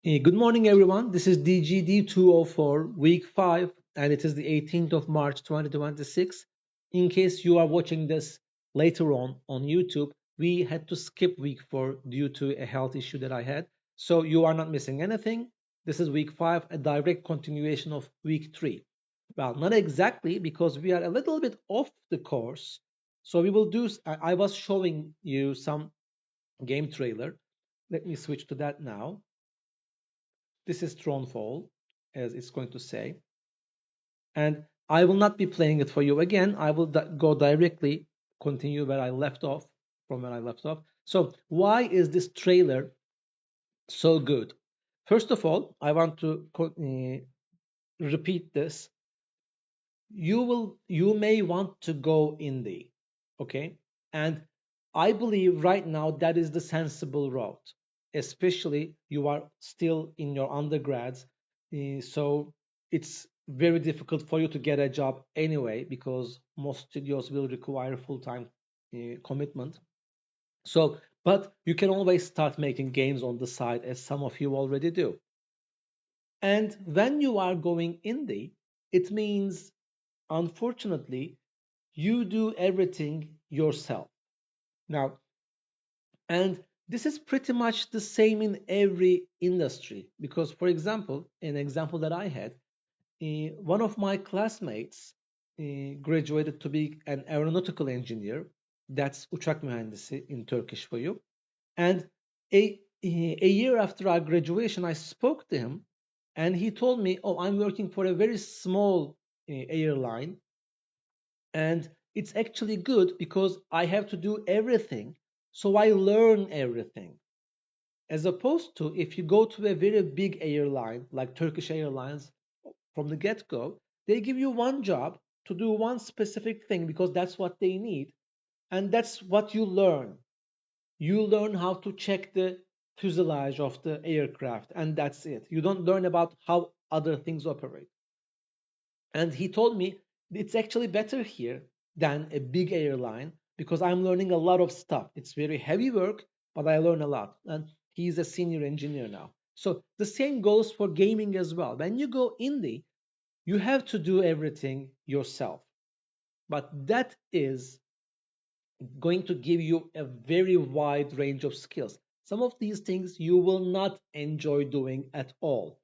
Good morning, everyone. This is DGD204, week 5, and it is the 18th of March 2026. In case you are watching this later on YouTube, we had to skip week 4 due to a health issue that I had. So you are not missing anything. This is week 5, a direct continuation of week 3. Well, not exactly because we are a little bit off the course. So we will do, I was showing you some game trailer. Let me switch to that now. This is Thronefall, as it's going to say. And I will not be playing it for you again. I will go directly continue where I left off, from where I left off. So why is this trailer so good? First of all, I want to repeat this. You may want to go indie, okay? And I believe right now that is the sensible route, especially you are still in your undergrads. So it's very difficult for you to get a job anyway because most studios will require full-time commitment. So, but you can always start making games on the side, as some of you already do. And when you are going indie, it means, unfortunately, you do everything yourself. Now, and this is pretty much the same in every industry because, for example, an example that I had, one of my classmates graduated to be an aeronautical engineer. That's uçak mühendisi in Turkish for you. And a year after our graduation, I spoke to him, and he told me, "Oh, I'm working for a very small airline, and it's actually good because I have to do everything, so I learn everything." As opposed to if you go to a very big airline like Turkish Airlines, from the get-go, they give you one job to do one specific thing because that's what they need, and that's what you learn. You learn how to check the fuselage of the aircraft, and that's it. You don't learn about how other things operate. And he told me it's actually better here than a big airline because I'm learning a lot of stuff. It's very heavy work, but I learn a lot. And he's a senior engineer now. So the same goes for gaming as well. When you go indie, you have to do everything yourself. But that is going to give you a very wide range of skills. Some of these things you will not enjoy doing at all.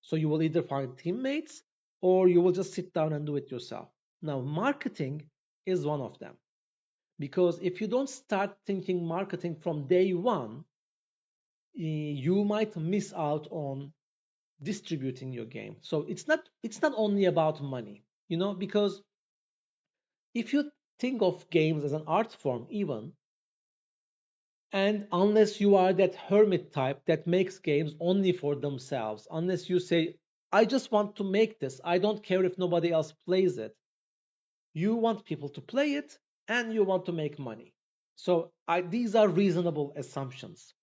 So you will either find teammates or you will just sit down and do it yourself. Now, marketing is one of them. Because if you don't start thinking marketing from day one, you might miss out on distributing your game. So it's not only about money, because if you think of games as an art form even, and unless you are that hermit type that makes games only for themselves, unless you say, I just want to make this, I don't care if nobody else plays it, you want people to play it and you want to make money. So these are reasonable assumptions.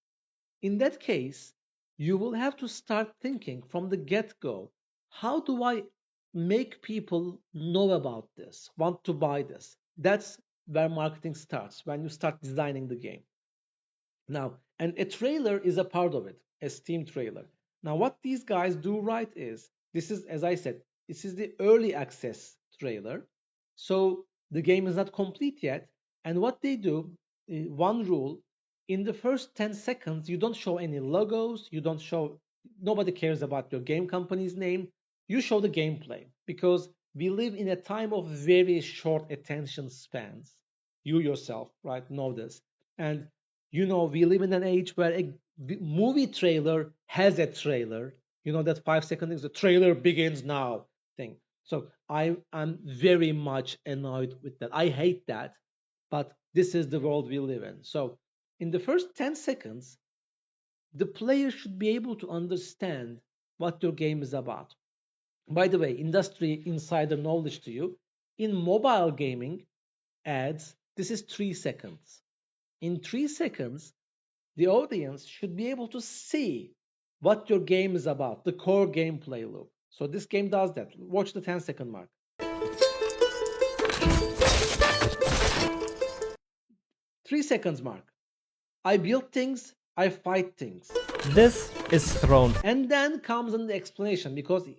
In that case, you will have to start thinking from the get go, how do I make people know about this, want to buy this? That's where marketing starts, when you start designing the game. Now, and a trailer is a part of it, a Steam trailer. Now, what these guys do right is, this is, as I said, this is the early access trailer. So the game is not complete yet. And what they do, one rule, in the first 10 seconds, you don't show any logos, you don't show, nobody cares about your game company's name. You show the gameplay because we live in a time of very short attention spans. You yourself, right, know this. And we live in an age where a movie trailer has a trailer. You know that 5 second thing, the trailer begins now thing. So I am very much annoyed with that. I hate that, but this is the world we live in. So in the first 10 seconds, the player should be able to understand what your game is about. By the way, industry insider knowledge to you, in mobile gaming ads, this is 3 seconds. In 3 seconds, the audience should be able to see what your game is about, the core gameplay loop. So this game does that. Watch the 10-second mark. 3 seconds mark. I built things, I fight things. This is Throne. And then comes in the explanation, because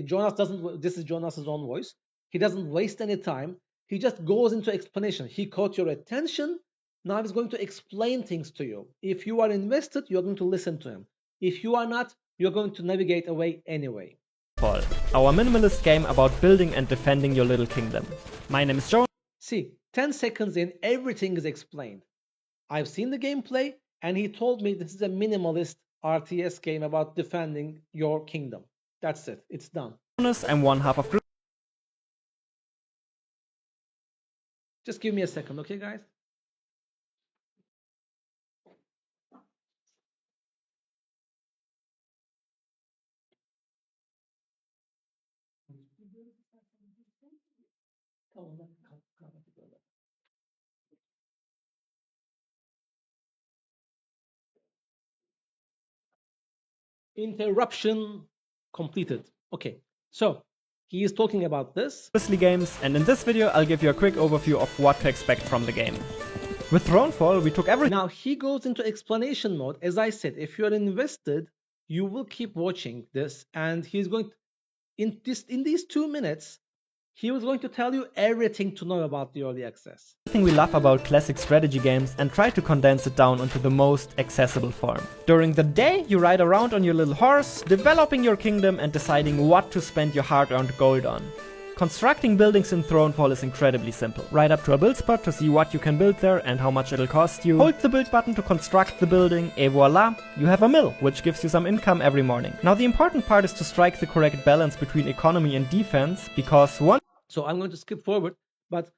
Jonas doesn't. This is Jonas's own voice. He doesn't waste any time. He just goes into explanation. He caught your attention. Now he's going to explain things to you. If you are invested, you're going to listen to him. If you are not, you're going to navigate away anyway. Our minimalist game about building and defending your little kingdom. My name is Jonas. See, 10 seconds in, everything is explained. I've seen the gameplay, and he told me this is a minimalist RTS game about defending your kingdom. That's it. It's done. I'm one half of Just give me a second, okay, guys? Interruption completed. Okay, so he is talking about this. Grizzly games, and in this video I'll give you a quick overview of what to expect from the game. With Thronefall, we took everything. Now he goes into explanation mode. As I said, if you're invested, you will keep watching this, and he's going to, in these 2 minutes, he was going to tell you everything to know about the early access. Everything we love about classic strategy games and try to condense it down into the most accessible form. During the day, you ride around on your little horse, developing your kingdom and deciding what to spend your hard-earned gold on. Constructing buildings in Thronefall is incredibly simple. Ride up to a build spot to see what you can build there and how much it'll cost you. Hold the build button to construct the building, et voila, you have a mill, which gives you some income every morning. Now the important part is to strike the correct balance between economy and defense, because So I'm going to skip forward, but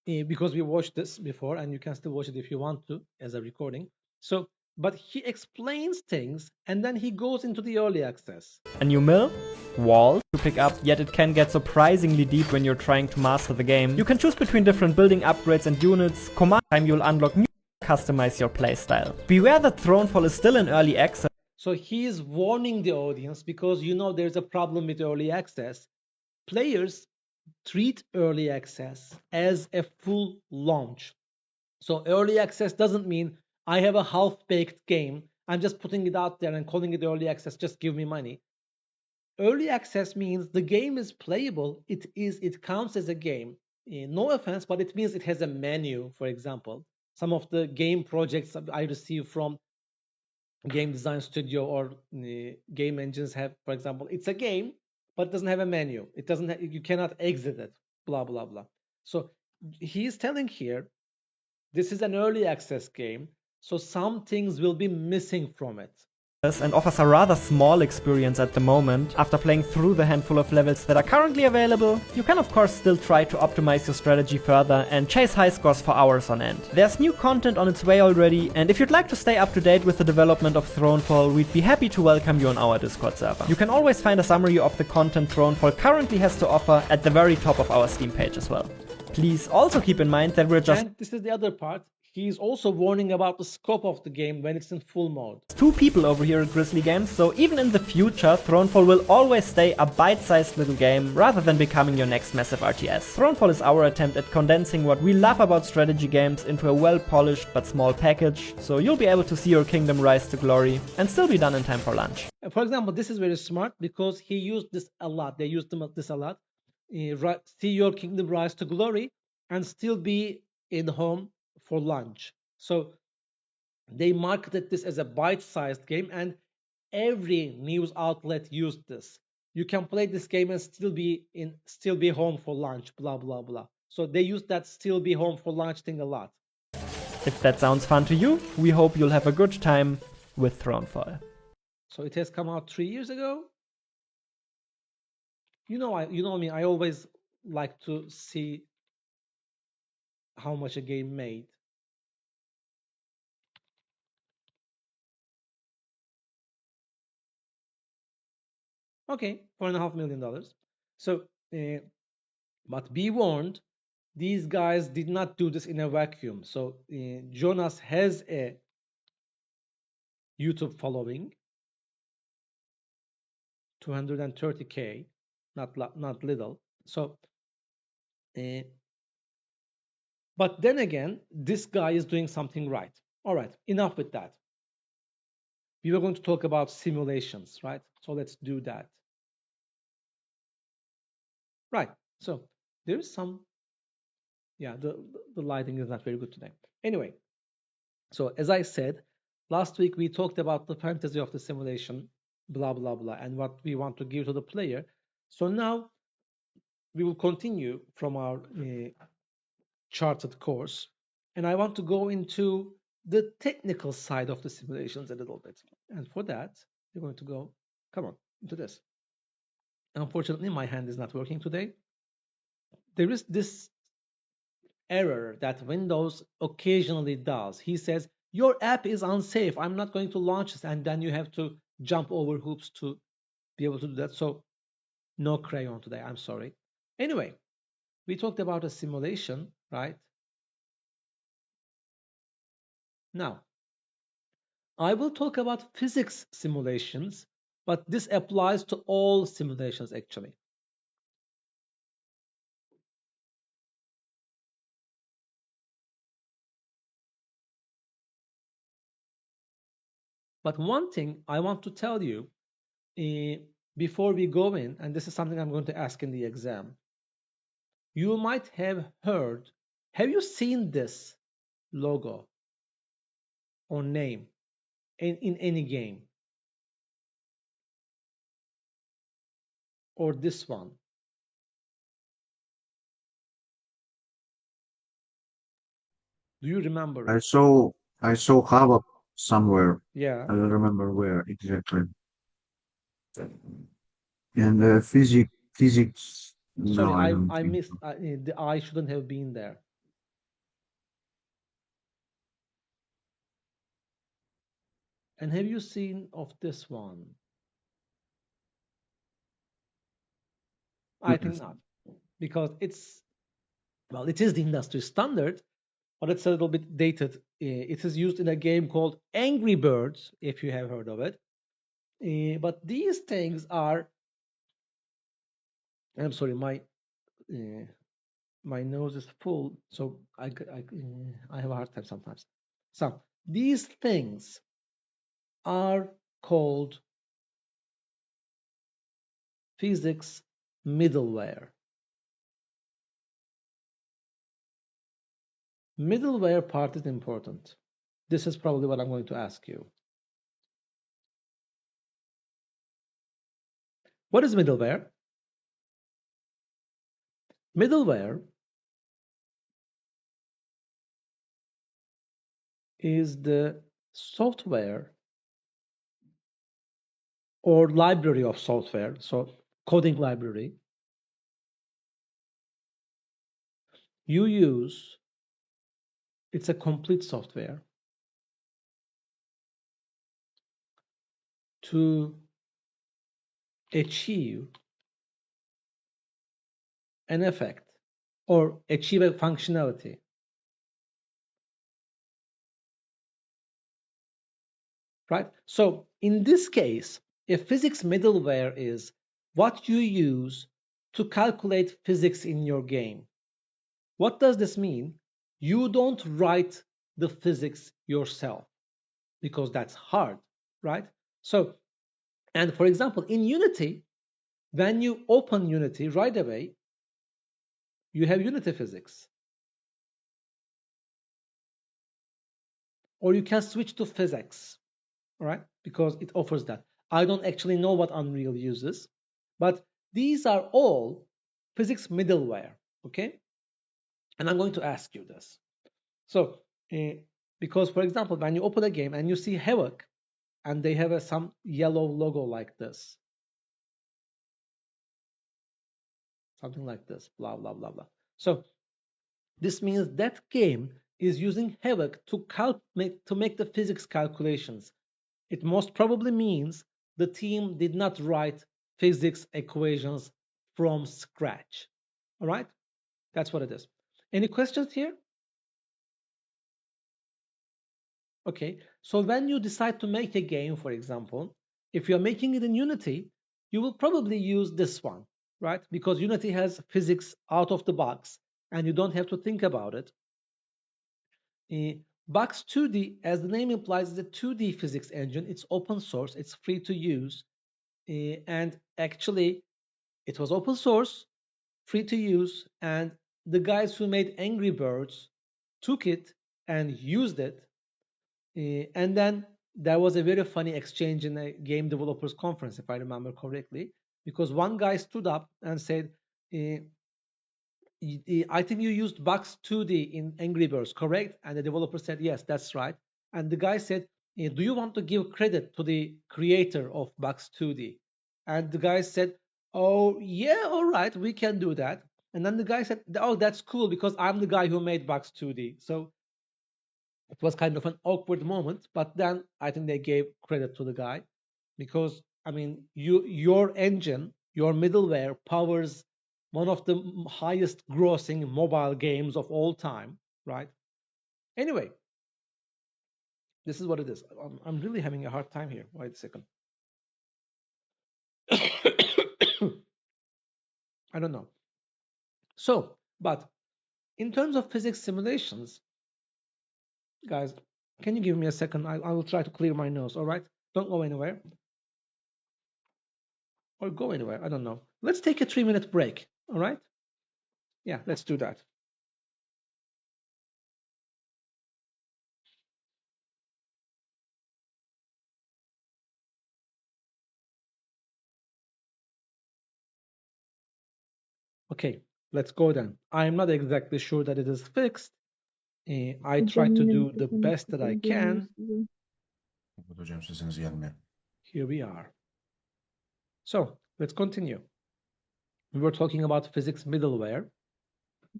because we watched this before, and you can still watch it if you want to as a recording. So, but he explains things, and then he goes into the early access. a new mill, wall to pick up, yet it can get surprisingly deep when you're trying to master the game. You can choose between different building upgrades and units. Command time you'll unlock new, customize your playstyle. Beware that Thronefall is still in early access. So he is warning the audience, because there's a problem with early access. Players treat early access as a full launch. So early access doesn't mean I have a half-baked game, I'm just putting it out there and calling it early access, just give me money. Early access means the game is playable, it counts as a game. No offense, but it means it has a menu, for example. Some of the game projects I receive from game design studio or game engines have, for example, it's a game, but it doesn't have a menu. It doesn't you cannot exit it, blah blah blah. So he's telling here, this is an early access game, so some things will be missing from it. And offers a rather small experience at the moment. After playing through the handful of levels that are currently available, you can of course still try to optimize your strategy further and chase high scores for hours on end. There's new content on its way already, and if you'd like to stay up to date with the development of Thronefall, we'd be happy to welcome you on our Discord server. You can always find a summary of the content Thronefall currently has to offer at the very top of our Steam page as well. Please also keep in mind that we're just... And this is the other part. He's also warning about the scope of the game when it's in full mode. 2 people over here at Grizzly Games, so even in the future, Thronefall will always stay a bite-sized little game rather than becoming your next massive RTS. Thronefall is our attempt at condensing what we love about strategy games into a well-polished but small package, so you'll be able to see your kingdom rise to glory and still be done in time for lunch. For example, this is very smart because he used this a lot. They used this a lot. See your kingdom rise to glory and still be in home for lunch. So they marketed this as a bite-sized game, and every news outlet used this. You can play this game and still be home for lunch, blah blah blah. So they used that still be home for lunch thing a lot. If that sounds fun to you, we hope you'll have a good time with Thronefall. So it has come out 3 years ago. You know me, I always like to see how much a game made. Okay, $4.5 million. So, but be warned, these guys did not do this in a vacuum. So Jonas has a YouTube following, 230K, not little. So, but then again, this guy is doing something right. All right, enough with that. we were going to talk about simulations, right? So let's do that. Right. So there is some, yeah, the lighting is not very good today. Anyway, so as I said, last week we talked about the fantasy of the simulation, blah, blah, blah, and what we want to give to the player. So now we will continue from our charted course, and I want to go into the technical side of the simulations a little bit. And for that, we're going to go, come on, into this. Unfortunately, my hand is not working today. There is this error that Windows occasionally does. He says, your app is unsafe. I'm not going to launch this. And then you have to jump over hoops to be able to do that. So no crayon today. I'm sorry. Anyway, we talked about a simulation, right? Now, I will talk about physics simulations, but this applies to all simulations actually. But one thing I want to tell you before we go in, and this is something I'm going to ask in the exam, you might have heard, have you seen this logo or name in any game? Or this one? Do you remember I it? saw I saw Havoc somewhere. Yeah. I don't remember where exactly. And physics. Sorry, No, I don't I think missed. so. The I shouldn't have been there. And have you seen of this one? I think Mm-mm. not, because it's, well, it is the industry standard, but it's a little bit dated. It is used in a game called Angry Birds, if you have heard of it. But these things are, I'm sorry, uh, my nose is full, so I have a hard time sometimes. So these things are called physics middleware. Middleware part is important. This is probably what I'm going to ask you. What is middleware? Middleware is the software or library of software, so coding library, you use, it's a complete software to achieve an effect or achieve a functionality, right? So in this case, a physics middleware is what you use to calculate physics in your game. What does this mean? You don't write the physics yourself because that's hard, right? So, and for example, in Unity, when you open Unity right away, you have Unity physics. Or you can switch to physics, all right? Because it offers that. I don't actually know what Unreal uses, but these are all physics middleware, okay? And I'm going to ask you this. So, because for example, when you open a game and you see Havoc, and they have some yellow logo like this, something like this, blah, blah, blah, blah. So this means that game is using Havoc to make the physics calculations. It most probably means the team did not write physics equations from scratch. All right? That's what it is. Any questions here? Okay. So when you decide to make a game, for example, if you're making it in Unity, you will probably use this one, right? Because Unity has physics out of the box and you don't have to think about it. Box 2D, as the name implies, is a 2D physics engine. It's open source, it's free to use, and actually, it was open source, free to use, and the guys who made Angry Birds took it and used it. And then there was a very funny exchange in a game developers conference, if I remember correctly, because one guy stood up and said, uh, I think you used Bugs 2D in Angry Birds, correct? And the developer said, yes, that's right. And the guy said, do you want to give credit to the creator of Bugs 2D? And the guy said, oh, yeah, all right, we can do that. And then the guy said, oh, that's cool because I'm the guy who made Bugs 2D. So it was kind of an awkward moment, but then I think they gave credit to the guy because I mean, your engine, your middleware powers one of the highest grossing mobile games of all time, right? Anyway, this is what it is. I'm really having a hard time here. Wait a second. I don't know. So, but in terms of physics simulations, guys, can you give me a second? I will try to clear my nose, all right? Don't go anywhere. Or go anywhere. I don't know. Let's take a 3-minute break. All right? Yeah, let's do that. Okay, let's go then. I'm not exactly sure that it is fixed. I try to do the best that I can. Hocam sesiniz gelmiyor. Here we are. So let's continue. We were talking about physics middleware.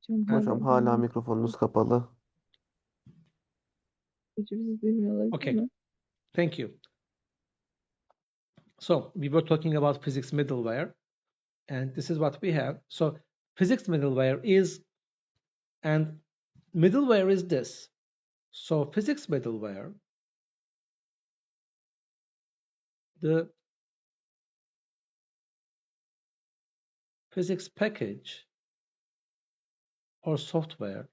Hocam hala mikrofonunuz kapalı. Okay, thank you. So we were talking about physics middleware, and this is what we have. So physics middleware is, and middleware is this. So physics middleware, the physics package or software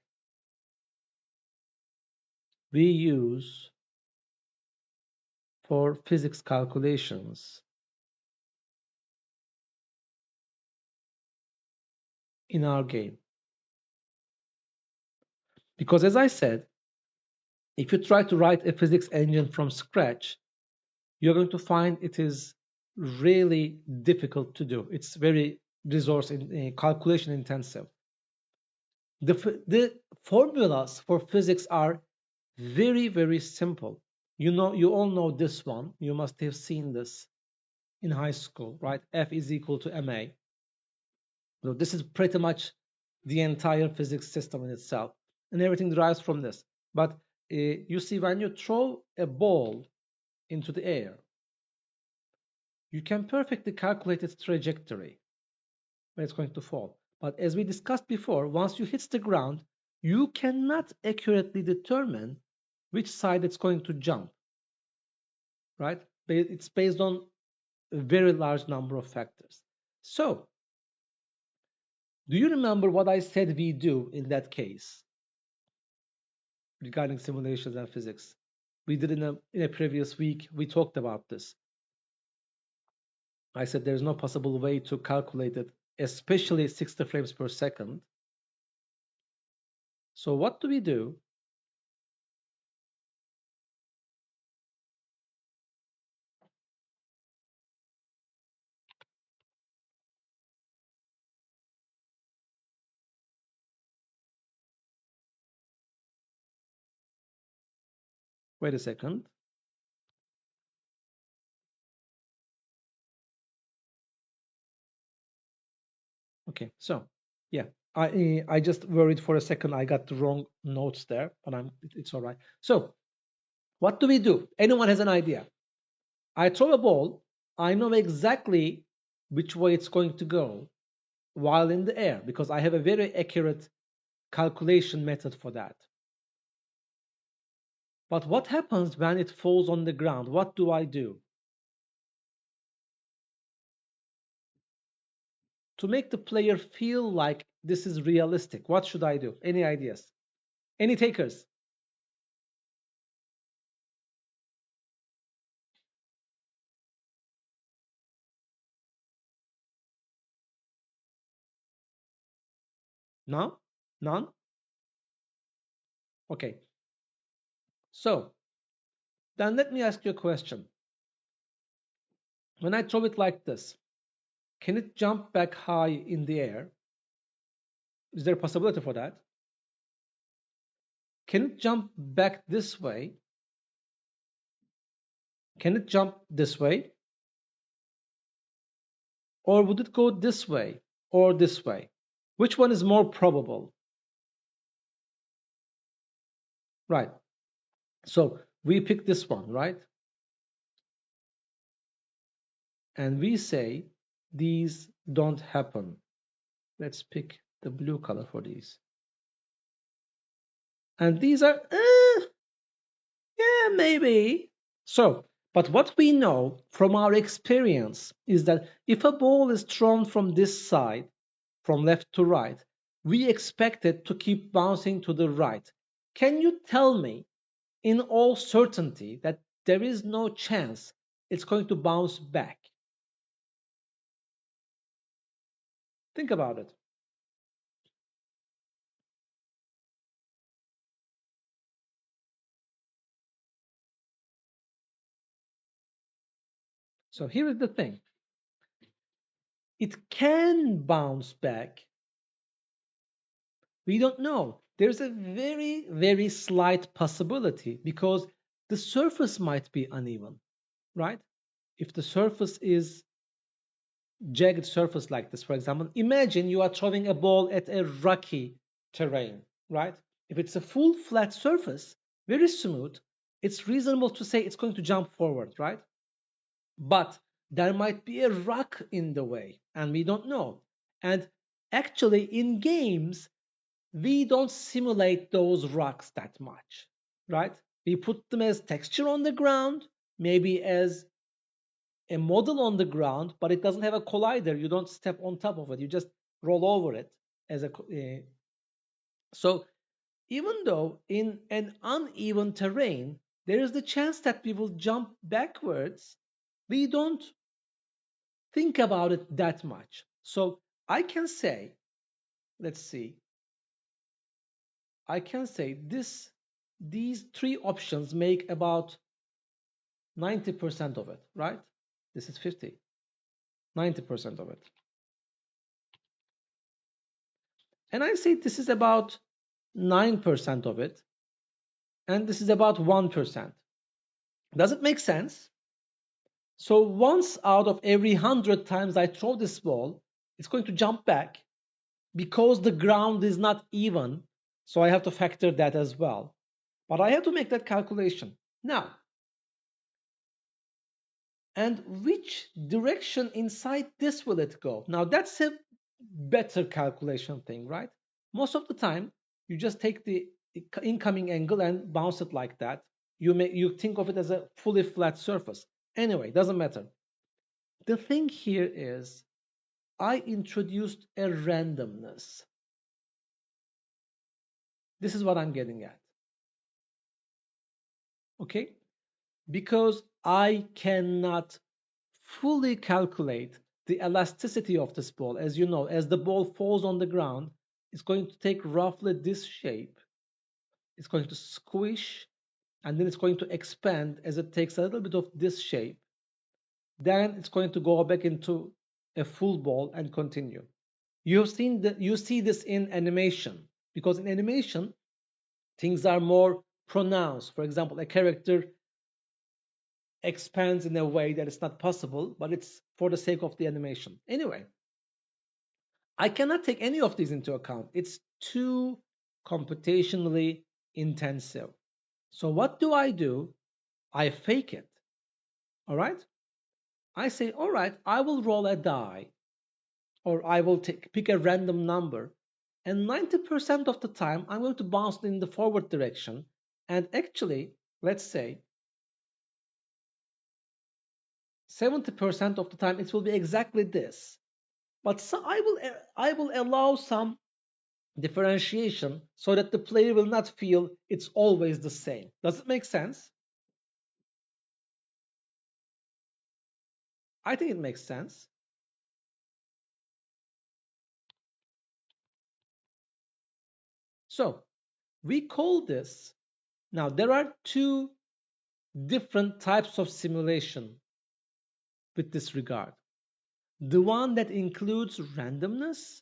we use for physics calculations in our game. Because as I said, if you try to write a physics engine from scratch, you're going to find it is really difficult to do. It's very resource calculation intensive. The formulas for physics are very, very simple. You all know this one. You must have seen this in high school, right? F is equal to ma. So this is pretty much the entire physics system in itself, and everything derives from this. But you see, when you throw a ball into the air, you can perfectly calculate its trajectory where it's going to fall. But as we discussed before, once you hit the ground, you cannot accurately determine which side it's going to jump, right? It's based on a very large number of factors. So, do you remember what I said we do in that case regarding simulations and physics? We did in a previous week, we talked about this. I said there's no possible way to calculate it, especially 60 frames per second. So what do we do? Wait a second. Okay, so yeah, I just worried for a second I got the wrong notes there, but it's all right. So what do we do? Anyone has an idea? I throw a ball. I know exactly which way it's going to go while in the air because I have a very accurate calculation method for that. But what happens when it falls on the ground? What do I do? To make the player feel like this is realistic, what should I do? Any ideas? Any takers? No? None? Okay. So, then let me ask you a question. When I throw it like this, can it jump back high in the air? Is there a possibility for that? Can it jump back this way? Can it jump this way? Or would it go this way or this way? Which one is more probable? Right. So we pick this one, right? And we say these don't happen. Let's pick the blue color for these. And these are, yeah, maybe. So, but what we know from our experience is that if a ball is thrown from this side, from left to right, we expect it to keep bouncing to the right. Can you tell me in all certainty that there is no chance it's going to bounce back? Think about it. So here is the thing. It can bounce back. We don't know. There's a very, very slight possibility because the surface might be uneven, right? If the surface is jagged surface like this, for example, imagine you are throwing a ball at a rocky terrain, right? If it's a full flat surface, very smooth, it's reasonable to say it's going to jump forward, right? But there might be a rock in the way, and we don't know. And actually, in games, we don't simulate those rocks that much, right? We put them as texture on the ground, maybe as a model on the ground, but it doesn't have a collider. You don't step on top of it. You just roll over it as a. So even though in an uneven terrain, there is the chance that we will jump backwards, we don't think about it that much. So I can say, let's see, I can say these three options make about 90% of it, right? This is 50, 90% of it. And I say this is about 9% of it, and this is about 1%. Does it make sense? So once out of every 100 times I throw this ball, it's going to jump back because the ground is not even. So I have to factor that as well. But I have to make that calculation. Now, and which direction inside this will it go? Now that's a better calculation thing, right? Most of the time, you just take the incoming angle and bounce it like that. You think of it as a fully flat surface. Anyway, doesn't matter. The thing here is I introduced a randomness. This is what I'm getting at. Okay? Because I cannot fully calculate the elasticity of this ball. As you know, as the ball falls on the ground, it's going to take roughly this shape. It's going to squish and then it's going to expand as it takes a little bit of this shape. Then it's going to go back into a full ball and continue. You see this in animation because in animation things are more pronounced. For example, a character expands in a way that is not possible, but it's for the sake of the animation. Anyway, I cannot take any of these into account. It's too computationally intensive. So what do? I fake it. All right? I say, all right, I will roll a die or I will pick a random number. And 90% of the time, I'm going to bounce in the forward direction. And actually, let's say 70% of the time, it will be exactly this. But so I will allow some differentiation so that the player will not feel it's always the same. Does it make sense? I think it makes sense. So we call this, now there are two different types of simulation with this regard. The one that includes randomness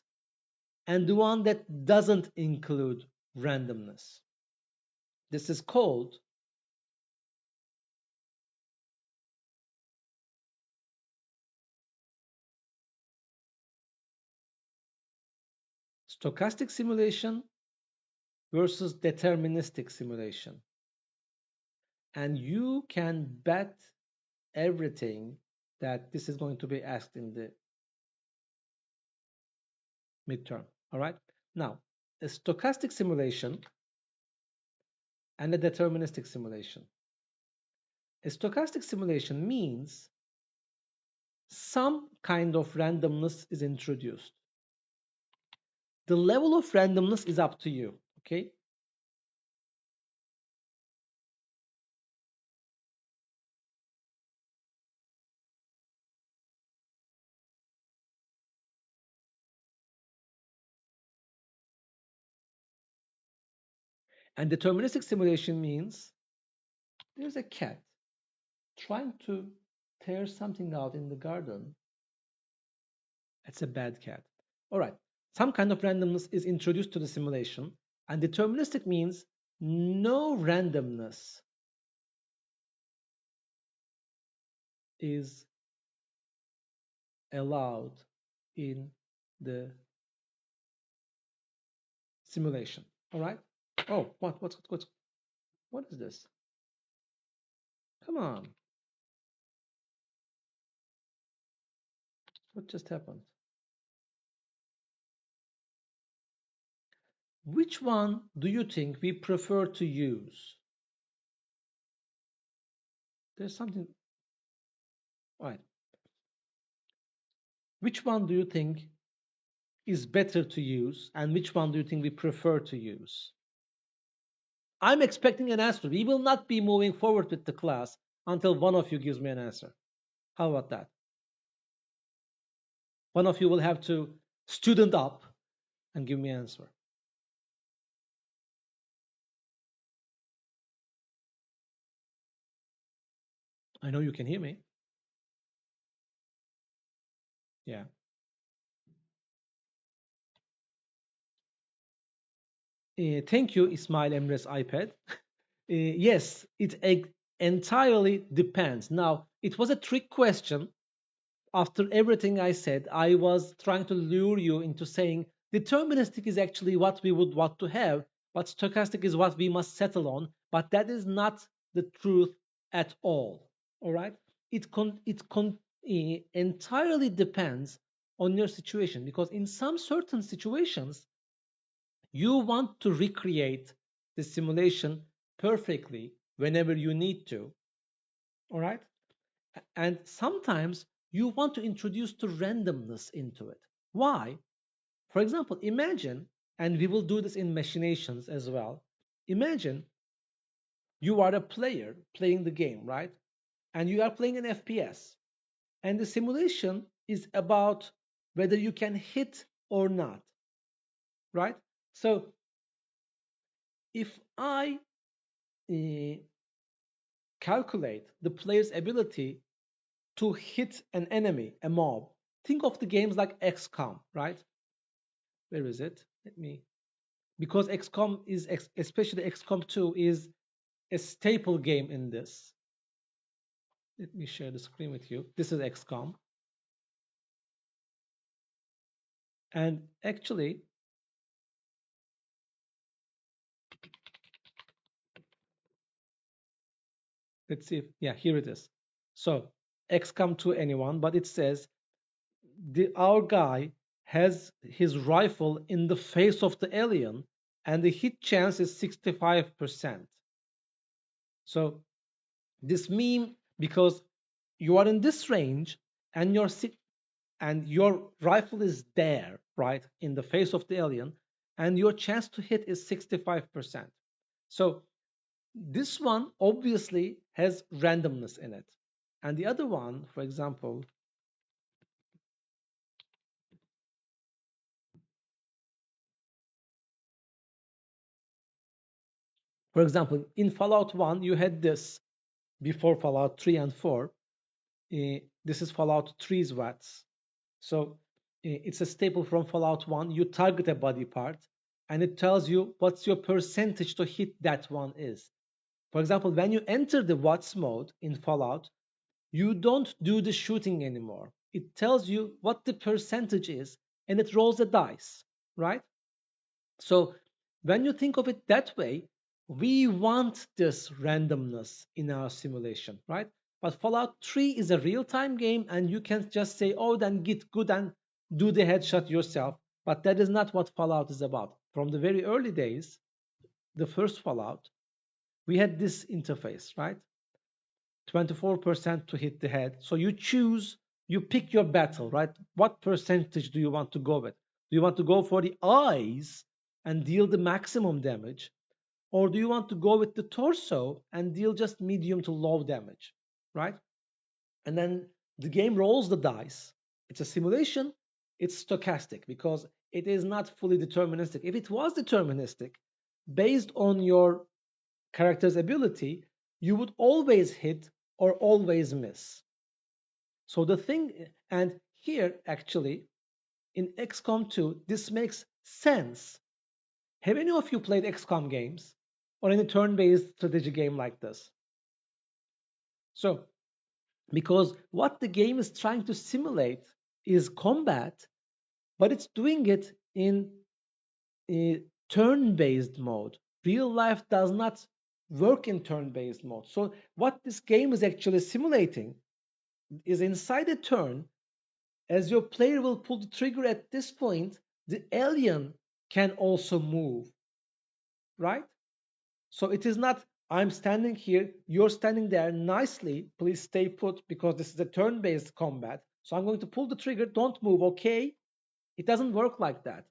and the one that doesn't include randomness. This is called stochastic simulation versus deterministic simulation. And you can bet everything that this is going to be asked in the midterm. All right. Now, a stochastic simulation and a deterministic simulation. A stochastic simulation means some kind of randomness is introduced. The level of randomness is up to you. Okay. And deterministic simulation means there's a cat trying to tear something out in the garden. It's a bad cat. All right. Some kind of randomness is introduced to the simulation, and deterministic means no randomness is allowed in the simulation. All right. Oh, what is this? Come on. What just happened? Which one do you think we prefer to use? There's something. All right. Which one do you think is better to use, and which one do you think we prefer to use? I'm expecting an answer. We will not be moving forward with the class until one of you gives me an answer. How about that? One of you will have to student up and give me an answer. I know you can hear me. Yeah. Thank you, Ismail Emre's iPad. Yes, it entirely depends. Now, it was a trick question. After everything I said, I was trying to lure you into saying deterministic is actually what we would want to have, but stochastic is what we must settle on. But that is not the truth at all. All right? It entirely depends on your situation, because in some certain situations, you want to recreate the simulation perfectly whenever you need to. All right? And sometimes you want to introduce the randomness into it. Why? For example, imagine, and we will do this in machinations as well. Imagine you are a player playing the game, right? And you are playing an FPS. And the simulation is about whether you can hit or not, right? So if I calculate the player's ability to hit an enemy, a mob, think of the games like XCOM, right? Where is it? Let me, because XCOM is, especially XCOM 2, is a staple game in this. Let me share the screen with you. This is XCOM. And actually, let's see if, yeah, here it is. So XCOM 2 anyone, but it says our guy has his rifle in the face of the alien and the hit chance is 65%. So this mean, because you are in this range and your rifle is there, right, in the face of the alien, and your chance to hit is 65%. So this one obviously has randomness in it. And the other one, for example, For example, in Fallout 1, you had this before Fallout 3 and 4. This is Fallout 3's watts. So it's a staple from Fallout 1. You target a body part, and it tells you what's your percentage to hit that one is. For example, when you enter the watts mode in Fallout, you don't do the shooting anymore. It tells you what the percentage is, and it rolls the dice, right? So when you think of it that way, we want this randomness in our simulation, right? But Fallout 3 is a real-time game, and you can just say, oh, then get good and do the headshot yourself. But that is not what Fallout is about. From the very early days, the first Fallout, we had this interface, right? 24% to hit the head. So you choose, you pick your battle, right? What percentage do you want to go with? Do you want to go for the eyes and deal the maximum damage? Or do you want to go with the torso and deal just medium to low damage, right? And then the game rolls the dice. It's a simulation. It's stochastic because it is not fully deterministic. If it was deterministic, based on your character's ability, you would always hit or always miss. So the thing, and here actually in XCOM 2, this makes sense. Have any of you played XCOM games or any turn-based strategy game like this? So, because what the game is trying to simulate is combat, but it's doing it in a turn-based mode. Real life does not work in turn-based mode. So what this game is actually simulating is inside a turn, as your player will pull the trigger at this point, the alien can also move, right? So it is not, I'm standing here, you're standing there nicely, please stay put because this is a turn-based combat. So I'm going to pull the trigger, don't move, okay? It doesn't work like that.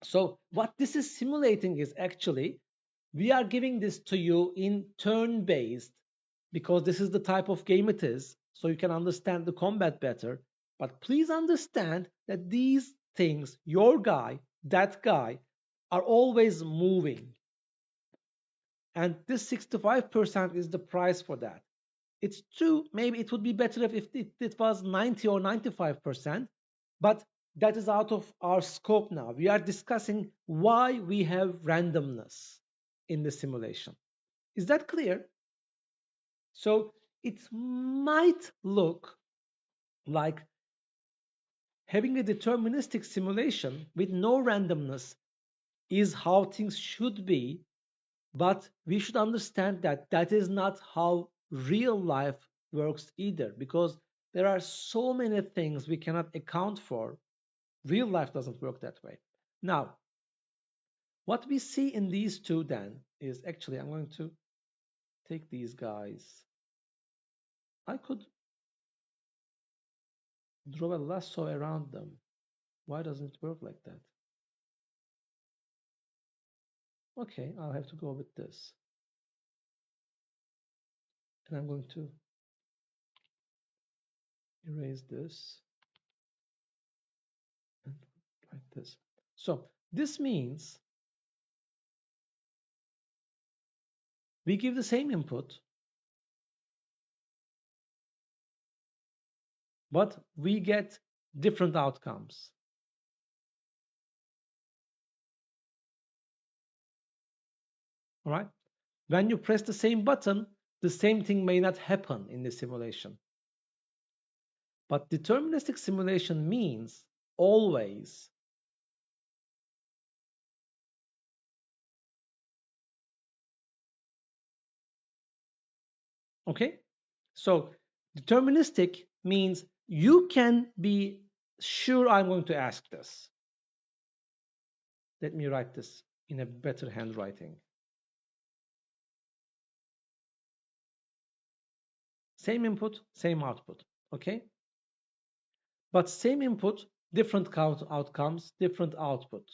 So what this is simulating is actually, we are giving this to you in turn-based because this is the type of game it is, so you can understand the combat better. But please understand that these things, your guy, that guy, are always moving. And this 65% is the price for that. It's true, maybe it would be better if it was 90 or 95%, but that is out of our scope now. We are discussing why we have randomness in the simulation. Is that clear? So it might look like having a deterministic simulation with no randomness is how things should be, but we should understand that that is not how real life works either, because there are so many things we cannot account for. Real life doesn't work that way. Now, what we see in these two then is actually, I'm going to take these guys. I could draw a lasso around them. Why doesn't it work like that? Okay, I'll have to go with this. And I'm going to erase this and like this. So this means we give the same input, but we get different outcomes. All right? When you press the same button, the same thing may not happen in the simulation. But deterministic simulation means always okay? So deterministic means you can be sure I'm going to ask this. Let me write this in a better handwriting. Same input, same output, okay? But same input, different outcomes, different output.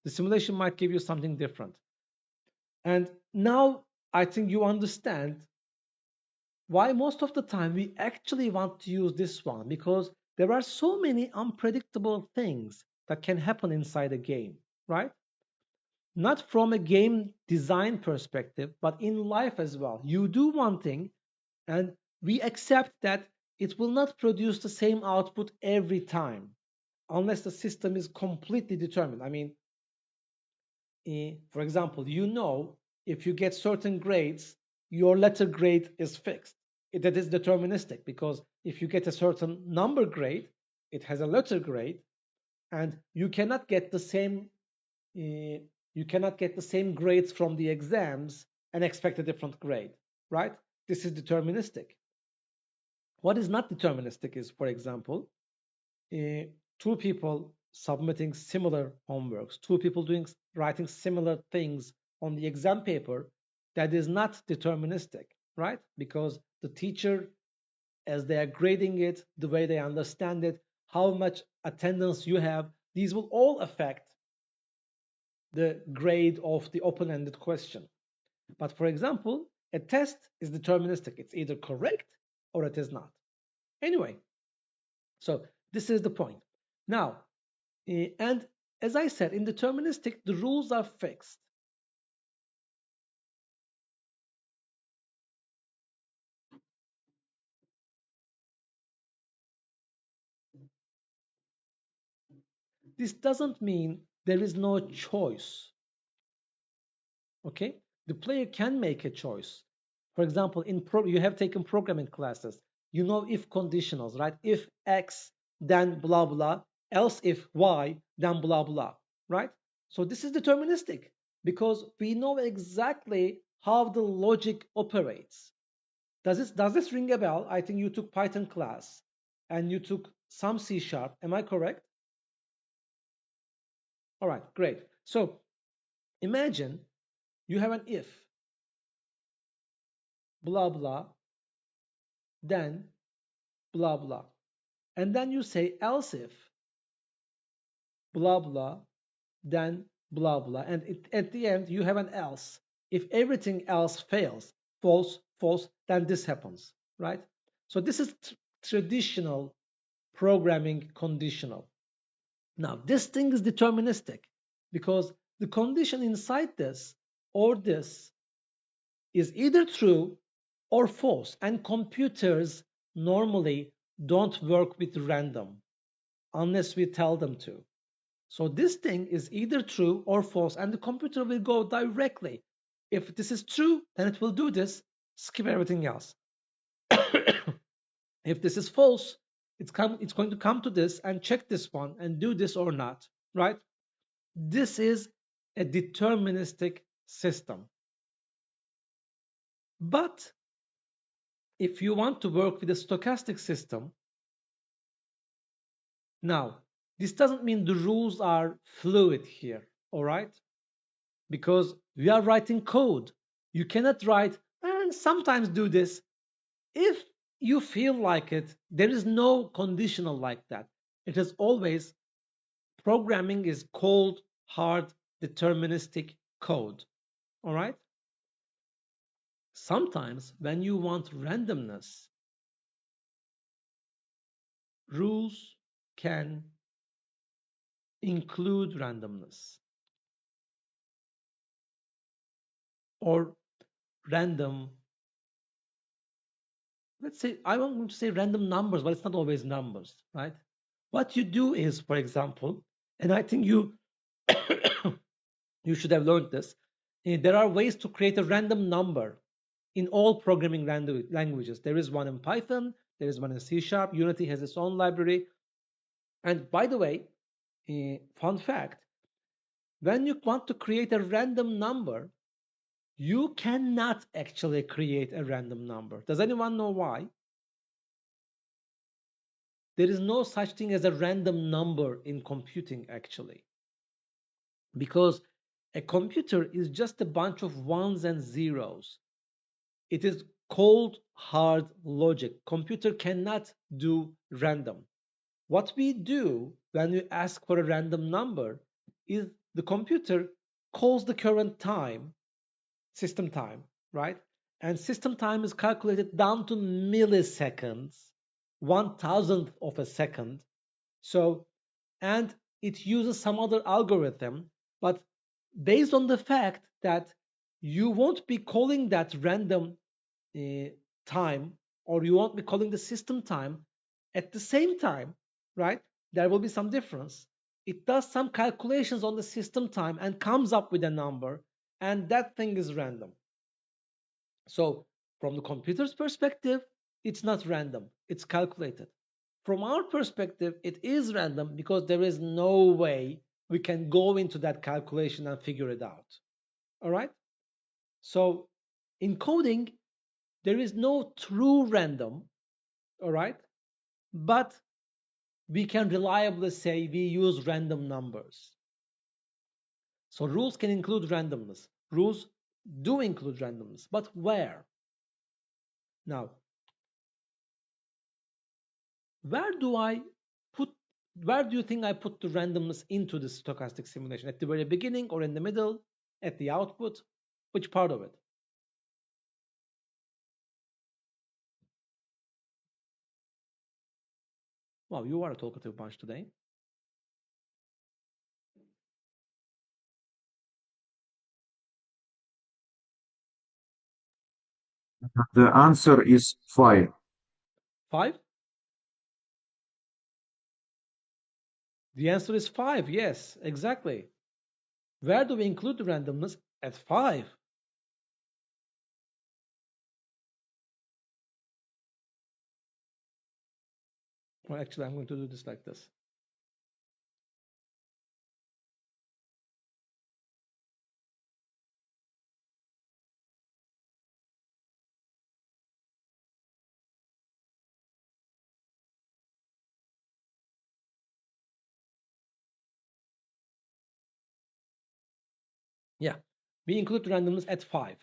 The simulation might give you something different. And now I think you understand why most of the time we actually want to use this one, because there are so many unpredictable things that can happen inside a game, right? not from a game design perspective, but in life as well. You do one thing, and we accept that it will not produce the same output every time unless the system is completely determined. I mean, for example, if you get certain grades, your letter grade is fixed. That is deterministic because if you get a certain number grade, it has a letter grade, and you cannot get the same grades from the exams and expect a different grade, right? This is deterministic. What is not deterministic is, for example, two people submitting similar homeworks, two people writing similar things on the exam paper. That is not deterministic, right? Because the teacher, as they are grading it, the way they understand it, how much attendance you have, these will all affect the grade of the open-ended question. But for example, a test is deterministic. It's either correct or it is not. Anyway, so this is the point. Now, and as I said, in deterministic, the rules are fixed. This doesn't mean there is no choice. Okay? The player can make a choice. For example, you have taken programming classes. You know if conditionals, right? If X, then blah, blah. Else if Y, then blah, blah, right? So this is deterministic because we know exactly how the logic operates. Does this ring a bell? I think you took Python class and you took some C#. Am I correct? All right, great. So imagine you have an if, blah, blah, then blah, blah. And then you say else if, blah, blah, then blah, blah. And at the end, you have an else. If everything else fails, false, false, then this happens, right? So this is traditional programming conditional. Now, this thing is deterministic because the condition inside this or this is either true or false, and computers normally don't work with random unless we tell them to. So this thing is either true or false, and the computer will go directly. If this is true, then it will do this, skip everything else. If this is false, it's going to come to this and check this one and do this or not, right? This is a deterministic system. But if you want to work with a stochastic system, now this doesn't mean the rules are fluid here, all right? Because we are writing code. You cannot write and sometimes do this. If you feel like it, there is no conditional like that. It is always programming is cold, hard, deterministic code. All right? Sometimes when you want randomness, rules can include randomness or random. Let's say I want to say random numbers, but it's not always numbers, right? What you do is, for example, and I think you you should have learned this. There are ways to create a random number in all programming languages. There is one in Python, there is one in C#, Unity has its own library. And by the way, fun fact, when you want to create a random number, you cannot actually create a random number. Does anyone know why? There is no such thing as a random number in computing, actually. Because a computer is just a bunch of ones and zeros. It is cold, hard logic. Computer cannot do random. What we do when we ask for a random number is the computer calls the current time, system time, right? And system time is calculated down to milliseconds, 1,000th of a second. So, and it uses some other algorithm, but based on the fact that you won't be calling that random time, or you won't be calling the system time at the same time, right? There will be some difference. It does some calculations on the system time and comes up with a number, and that thing is random. So from the computer's perspective, it's not random, it's calculated. From our perspective, it is random because there is no way we can go into that calculation and figure it out. All right? So in coding, there is no true random, all right? But we can reliably say we use random numbers. So rules can include randomness. Rules do include randomness, but where? Now, where do you think I put the randomness into the stochastic simulation? At the very beginning or in the middle? At the output? Which part of it? Wow, you are a talkative bunch today. The answer is 5. 5? The answer is 5. Yes, exactly. Where do we include the randomness? At 5. Well, actually, I'm going to do this like this. Yeah, we include randomness at 5.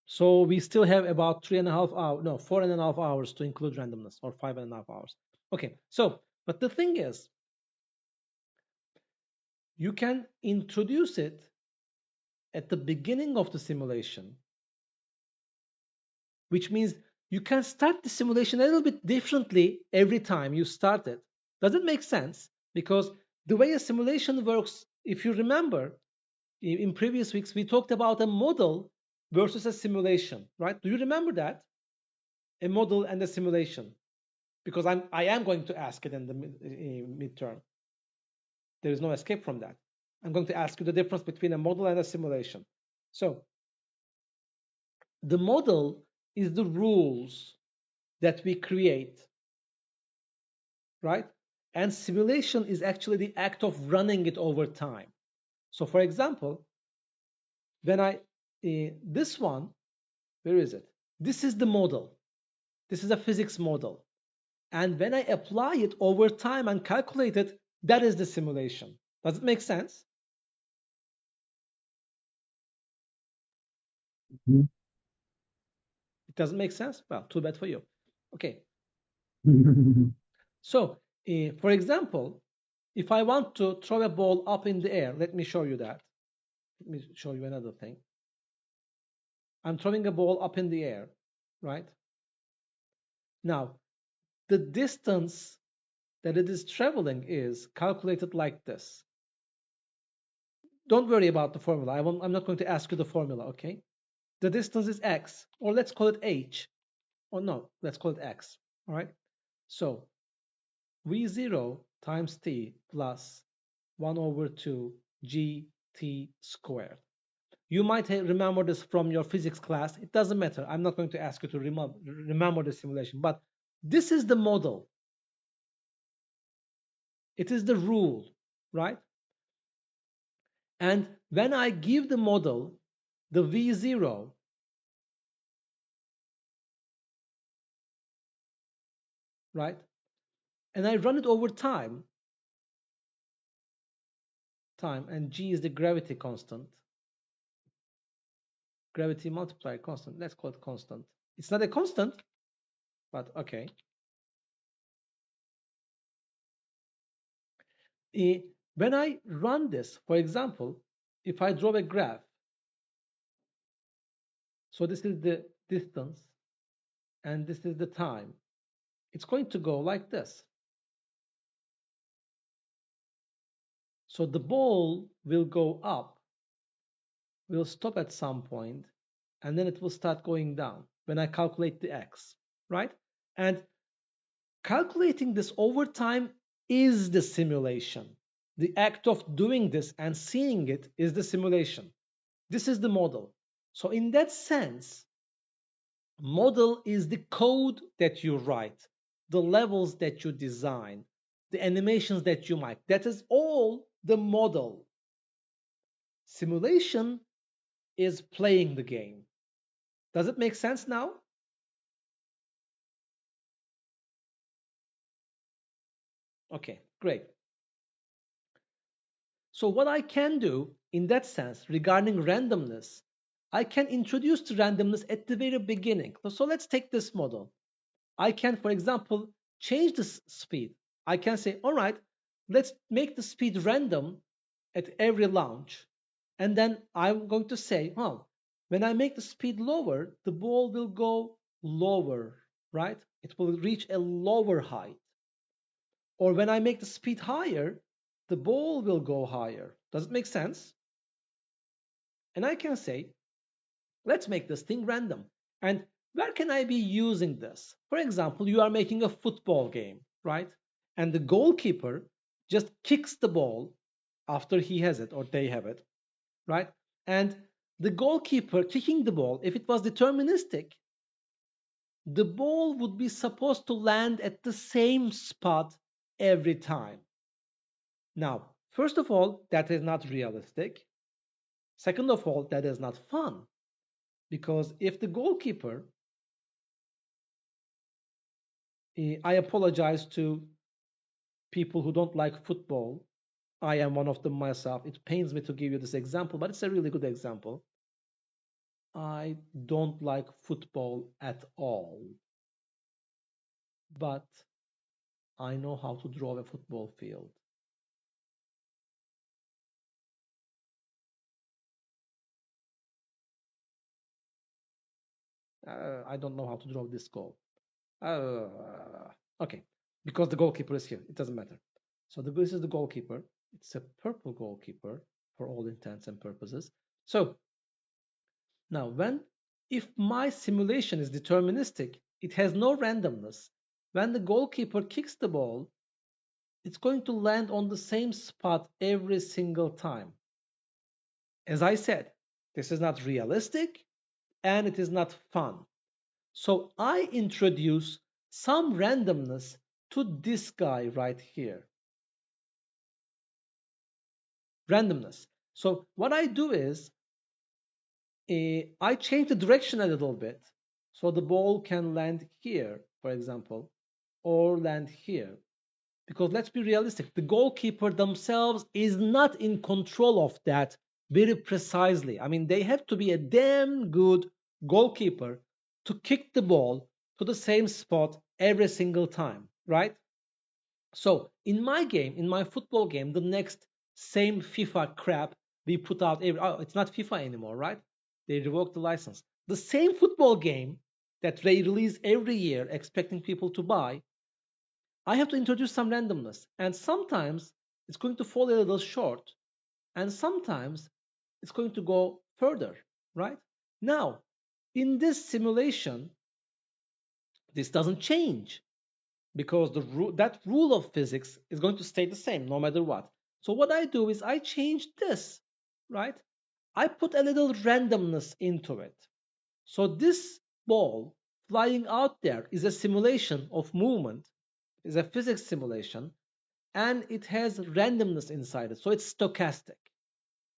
So we still have about 3.5 hours, no, 4.5 hours to include randomness, or 5.5 hours. Okay, so, but the thing is, you can introduce it at the beginning of the simulation, which means you can start the simulation a little bit differently every time you start it. Does it make sense? Because the way a simulation works, if you remember, in previous weeks, we talked about a model versus a simulation, right? Do you remember that? A model and a simulation. Because I am going to ask it in the midterm. There is no escape from that. I'm going to ask you the difference between a model and a simulation. So the model is the rules that we create, right? And simulation is actually the act of running it over time. So for example, when this one, where is it? This is the model. This is a physics model. And when I apply it over time and calculate it, that is the simulation. Does it make sense? Mhm. It doesn't make sense? Well, too bad for you. Okay. So, for example, if I want to throw a ball up in the air, let me show you that. Let me show you another thing. I'm throwing a ball up in the air, right? Now, the distance that it is traveling is calculated like this. Don't worry about the formula. I'm not going to ask you the formula, okay? The distance is x, or let's call it h. Or no, let's call it x, all right? So v0 times t plus 1 over 2 gt squared. You might remember this from your physics class. It doesn't matter. I'm not going to ask you to remember the simulation, but this is the model. It is the rule, right? And when I give the model the v0, right, and I run it over time, and g is the gravity constant, gravity multiplier constant. Let's call it constant. It's not a constant, but okay. When I run this, for example, if I draw a graph, so this is the distance and this is the time, it's going to go like this. So the ball will go up will stop at some point, and then it will start going down when I calculate the x, right? And calculating this over time is the simulation. The act of doing this and seeing it is the simulation. This is the model. So in that sense, model is the code that you write, the levels that you design, the animations that you make. That is all the model. Simulation is playing the game. Does it make sense now? Okay, great. So what I can do in that sense regarding randomness, I can introduce the randomness at the very beginning. So let's take this model. I can, for example, change the speed. I can say, all right, let's make the speed random at every launch. And then I'm going to say, well, when I make the speed lower, the ball will go lower, right? It will reach a lower height. Or when I make the speed higher, the ball will go higher. Does it make sense? And I can say, let's make this thing random. And where can I be using this? For example, you are making a football game, right? And the goalkeeper just kicks the ball after he has it or they have it, right? And the goalkeeper kicking the ball, if it was deterministic, the ball would be supposed to land at the same spot every time. Now, first of all, that is not realistic. Second of all, that is not fun. Because if the goalkeeper, I apologize to people who don't like football. I am one of them myself. It pains me to give you this example, but it's a really good example. I don't like football at all. But I know how to draw a football field. I don't know how to draw this goal. Okay, because the goalkeeper is here. It doesn't matter. So this is the goalkeeper. It's a purple goalkeeper for all intents and purposes. So now if my simulation is deterministic, it has no randomness. When the goalkeeper kicks the ball, it's going to land on the same spot every single time. As I said, this is not realistic and it is not fun. So I introduce some randomness to this guy right here. Randomness. So what I do is I change the direction a little bit. So the ball can land here, for example, or land here. Because let's be realistic, the goalkeeper themselves is not in control of that very precisely. I mean, they have to be a damn good goalkeeper to kick the ball to the same spot every single time, right? So in my game, in my football game, the next same FIFA crap we put out it's not FIFA anymore, right? They revoked the license. The same football game that they release every year expecting people to buy, I have to introduce some randomness. And sometimes it's going to fall a little short. And sometimes it's going to go further, right? Now, in this simulation, this doesn't change because that rule of physics is going to stay the same no matter what. So what I do is I change this, right? I put a little randomness into it. So this ball flying out there is a simulation of movement, is a physics simulation, and it has randomness inside it. So it's stochastic.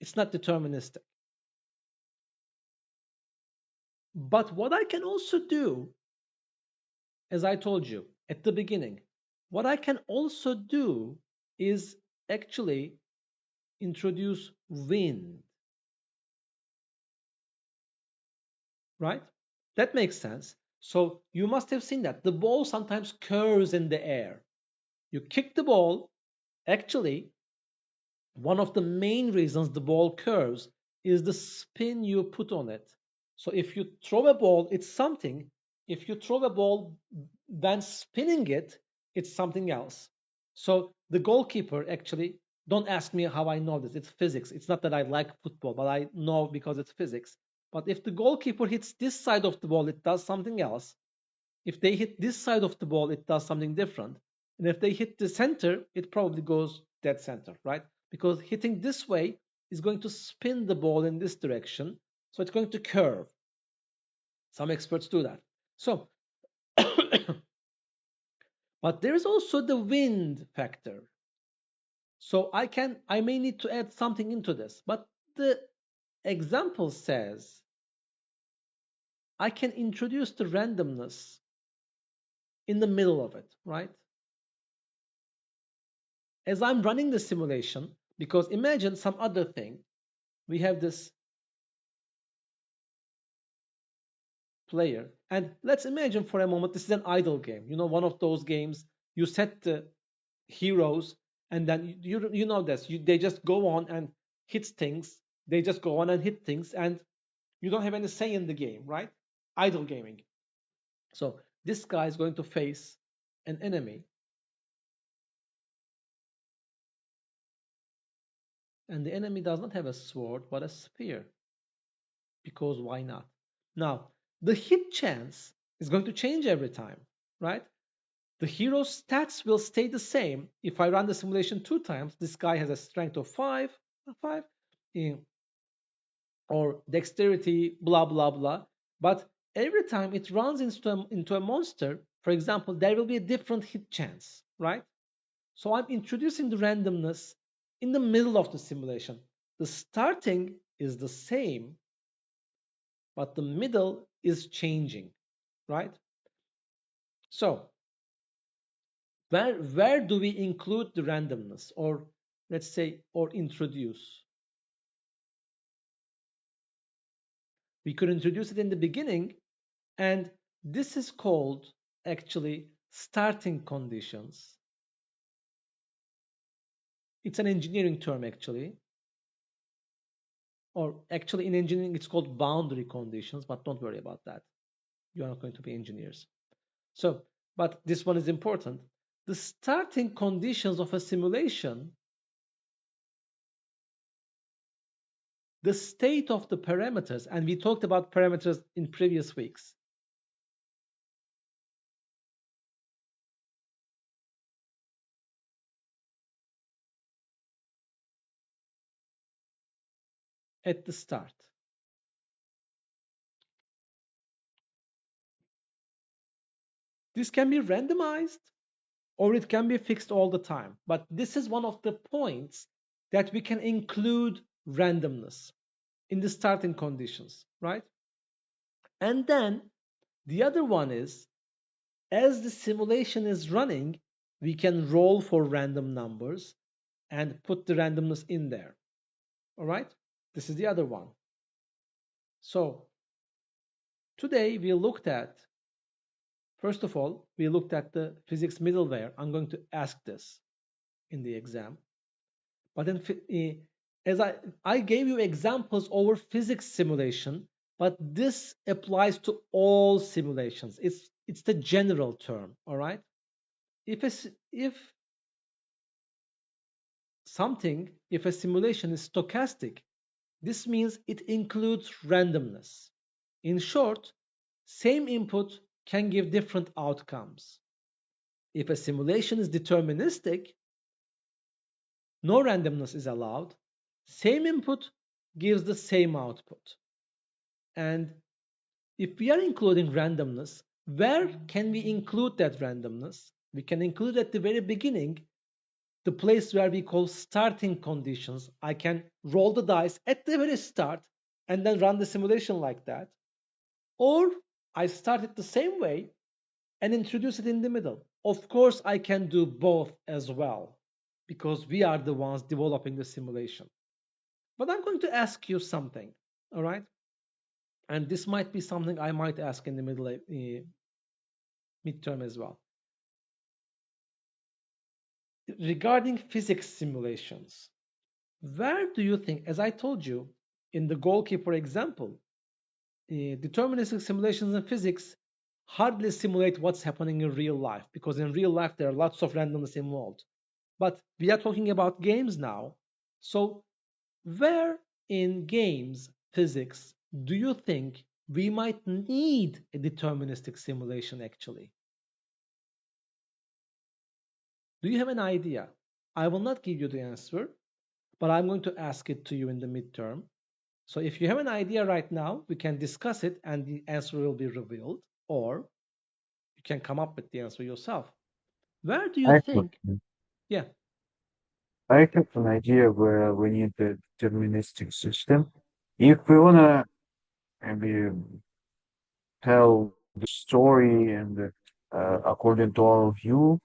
It's not deterministic. But what I can also do, as I told you at the beginning, what I can also do is actually introduce wind. Right? That makes sense. So you must have seen that. The ball sometimes curves in the air. You kick the ball. Actually, one of the main reasons the ball curves is the spin you put on it. So if you throw a ball, it's something. If you throw a ball, then spinning it, it's something else. So the goalkeeper actually Don't ask me how I know this. It's physics. It's not that I like football, but I know because it's physics. But if the goalkeeper hits this side of the ball, it does something else. If they hit this side of the ball, it does something different. And if they hit the center, it probably goes dead center, right? Because hitting this way is going to spin the ball in this direction. So it's going to curve. Some experts do that. So, but there is also the wind factor. So I may need to add something into this, but the example says I can introduce the randomness in the middle of it, right? As I'm running the simulation, because imagine some other thing. We have this player, and let's imagine for a moment this is an idle game. You know, one of those games you set the heroes, and then you know this. They just go on and hit things. They just go on and hit things, and you don't have any say in the game, right? Idle gaming. So this guy is going to face an enemy, and the enemy does not have a sword but a spear, because why not? Now, the hit chance is going to change every time, right? The hero's stats will stay the same. If I run the simulation 2 times, this guy has a strength of 5, or dexterity, blah, blah, blah. But every time it runs into a monster, for example, there will be a different hit chance, right? So I'm introducing the randomness in the middle of the simulation. The starting is the same, but the middle is changing, right? So where do we include the randomness, or let's say, or introduce? We could introduce it in the beginning, and this is called actually starting conditions. It's an engineering term actually, or actually in engineering it's called boundary conditions, but don't worry about that. You are not going to be engineers. So, but this one is important. The starting conditions of a simulation, the state of the parameters, and we talked about parameters in previous weeks. At the start. This can be randomized or it can be fixed all the time. But this is one of the points that we can include randomness in the starting conditions, right? And then the other one is, as the simulation is running, we can roll for random numbers and put the randomness in there. All right? This is the other one. So today we looked at, first of all, we looked at the physics middleware. I'm going to ask this in the exam. But then, as I gave you examples over physics simulation, but this applies to all simulations. It's the general term, all right? If a simulation is stochastic, this means it includes randomness. In short, same input can give different outcomes. If a simulation is deterministic, no randomness is allowed. Same input gives the same output. And if we are including randomness, where can we include that randomness? We can include at the very beginning, the place where we call starting conditions. I can roll the dice at the very start and then run the simulation like that. Or I start it the same way and introduce it in the middle. Of course, I can do both as well, because we are the ones developing the simulation. But I'm going to ask you something, all right? And this might be something I might ask in the midterm as well. Regarding physics simulations, where do you think, as I told you in the goalkeeper example, deterministic simulations in physics hardly simulate what's happening in real life, because in real life there are lots of randomness involved. But we are talking about games now. So where in games physics do you think we might need a deterministic simulation actually? Do you have an idea? I will not give you the answer, but I'm going to ask it to you in the midterm. So if you have an idea right now, we can discuss it and the answer will be revealed, or you can come up with the answer yourself. Where do you I think? Yeah. I have an idea where we need a deterministic system. If we wanna maybe tell the story and according to our view,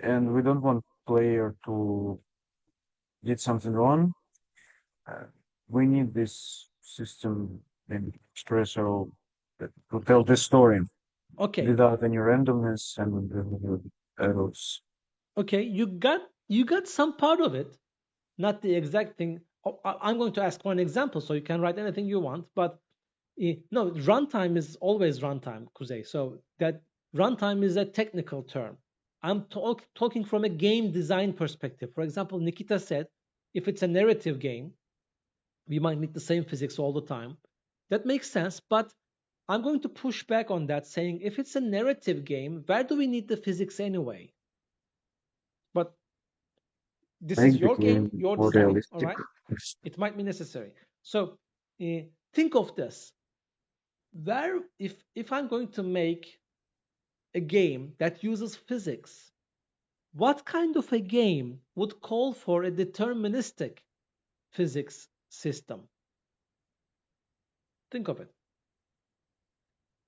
and we don't want player to did something wrong, uh, we need this system and expresso to tell the story Okay. without any randomness and errors. Okay. You got some part of it, not the exact thing. Oh, I'm going to ask one example, so you can write anything you want. But no, runtime is always runtime, Kuzey. So that runtime is a technical term. I'm talking from a game design perspective. For example, Nikita said, if it's a narrative game, we might need the same physics all the time. That makes sense, but I'm going to push back on that, saying if it's a narrative game, where do we need the physics anyway? But this is Make the your game, game your more design, all realistic. right? It might be necessary. So think of this. Where, if I'm going to make a game that uses physics, what kind of a game would call for a deterministic physics system? Think of it.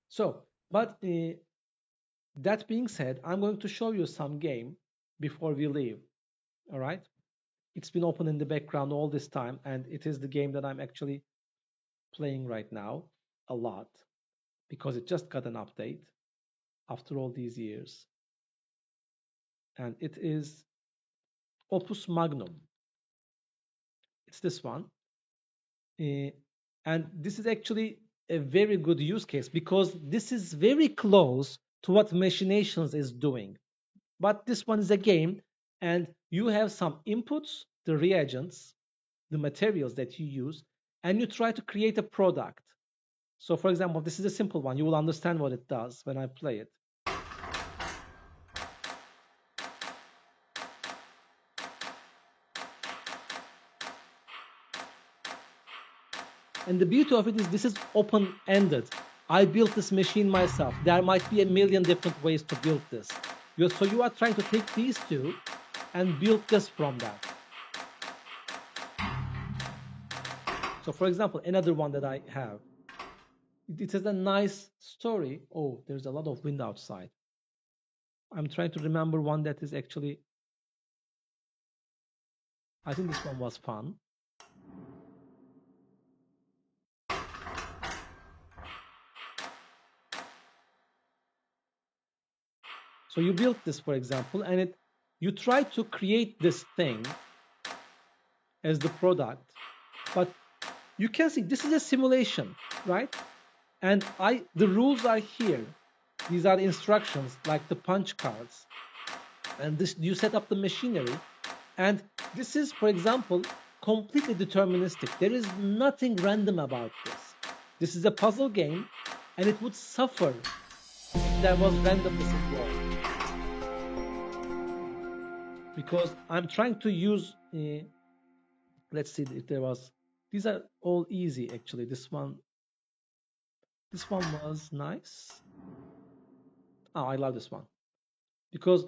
So, but that being said, I'm going to show you some game before we leave. All right? It's been open in the background all this time, and it is the game that I'm actually playing right now a lot because it just got an update after all these years. And it is Opus Magnum. It's this one. And this is actually a very good use case because this is very close to what Machinations is doing. But this one is a game, and you have some inputs, the reagents, the materials that you use, and you try to create a product. So, for example, this is a simple one. You will understand what it does when I play it. And the beauty of it is this is open-ended. I built this machine myself. There might be a million different ways to build this. So you are trying to take these two and build this from that. So for example, another one that I have, it has a nice story. Oh, there's a lot of wind outside. I'm trying to remember one that is actually, I think this one was fun. So you built this, for example, and you try to create this thing as the product, but you can see this is a simulation, right? And the rules are here. These are the instructions, like the punch cards. And this, you set up the machinery. And this is, for example, completely deterministic. There is nothing random about this. This is a puzzle game, and it would suffer if there was randomness involved. Because I'm trying to use, let's see if there was, these are all easy actually. This one was nice. Oh, I love this one. Because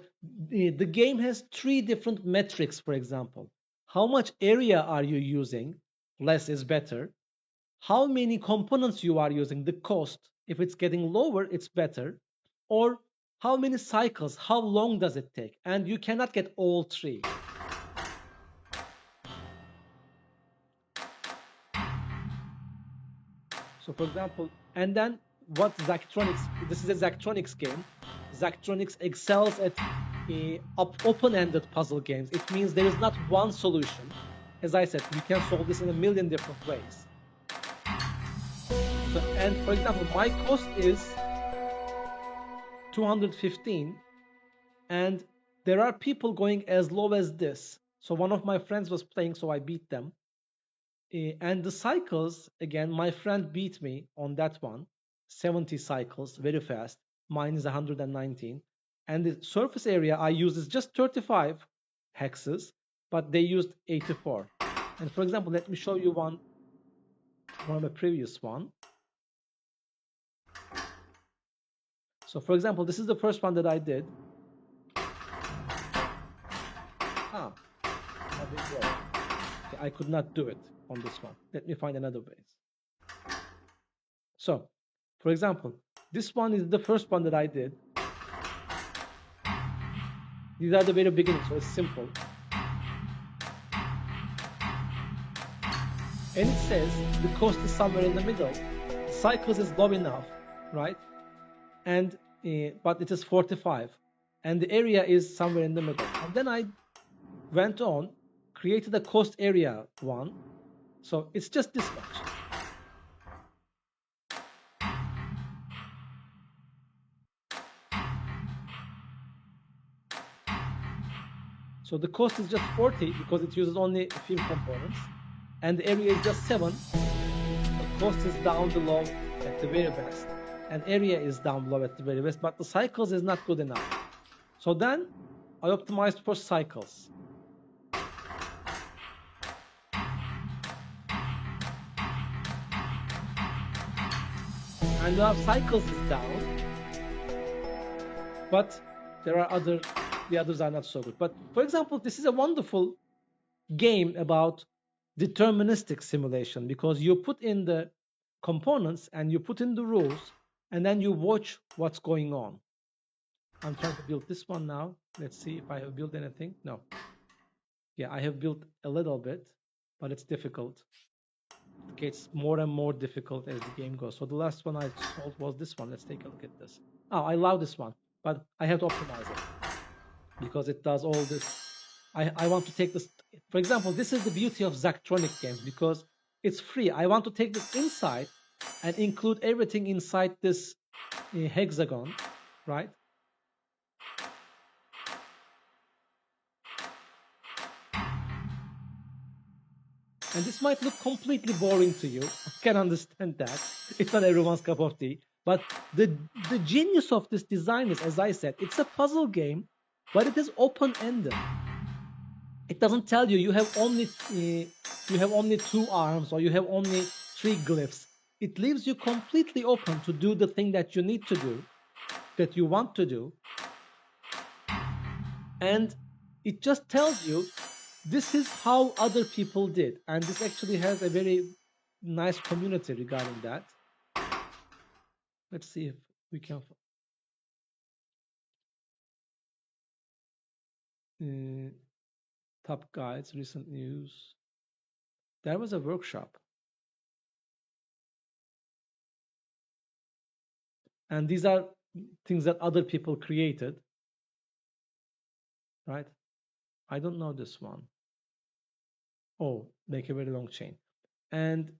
the game has 3 different metrics, for example. How much area are you using? Less is better. How many components you are using, the cost. If it's getting lower, it's better. Or how many cycles, how long does it take? And you cannot get all 3. So for example, and then what Zachtronics, this is a Zachtronics game. Zachtronics excels at open-ended puzzle games. It means there is not one solution. As I said, you can solve this in a million different ways. So, and for example, my cost is 215, and there are people going as low as this. So one of my friends was playing, so I beat them. And the cycles, again, my friend beat me on that one. 70 cycles, very fast. Mine is 119. And the surface area I use is just 35 hexes, but they used 84. And for example, let me show you one of the previous one. So for example, this is the first one that I did. Ah, okay, I could not do it on this one. Let me find another way. So, for example, this one is the first one that I did. These are the very beginning, so it's simple. And it says the cost is somewhere in the middle. The cycles is low enough, right? And but it is 45, and the area is somewhere in the middle. And then I went on, created a cost area one. So it's just this much. So the cost is just 40 because it uses only a few components, and the area is just 7. The cost is down below at the very best, and area is down below at the very best, but the cycles is not good enough. So then I optimized for cycles. And now cycles is down, but there are the others are not so good. But for example, this is a wonderful game about deterministic simulation, because you put in the components and you put in the rules, and then you watch what's going on. I'm trying to build this one now. Let's see if I have built anything. No. Yeah, I have built a little bit, but it's difficult. It gets more and more difficult as the game goes. So the last one I solved was this one. Let's take a look at this. Oh, I love this one, but I have to optimize it because it does all this. I want to take this. For example, this is the beauty of Zachtronic games because it's free. I want to take this inside and include everything inside this hexagon, right? And this might look completely boring to you. I can understand that. It's not everyone's cup of tea. But the genius of this design is, as I said, it's a puzzle game, but it is open-ended. It doesn't tell you you have only 2 arms or you have only 3 glyphs. It leaves you completely open to do the thing that you need to do, that you want to do. And it just tells you this is how other people did. And this actually has a very nice community regarding that. Let's see if we can. Top guides, recent news. There was a workshop. And these are things that other people created, right? I don't know this one. Oh, make a very long chain. And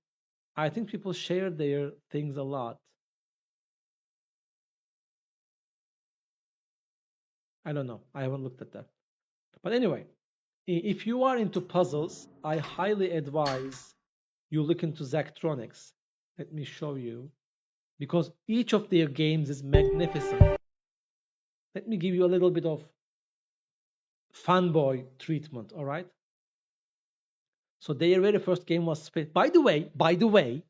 I think people share their things a lot. I don't know. I haven't looked at that. But anyway, if you are into puzzles, I highly advise you look into Zachtronics. Let me show you. Because each of their games is magnificent. Let me give you a little bit of fanboy treatment, all right? So their very first game was Space. By the way,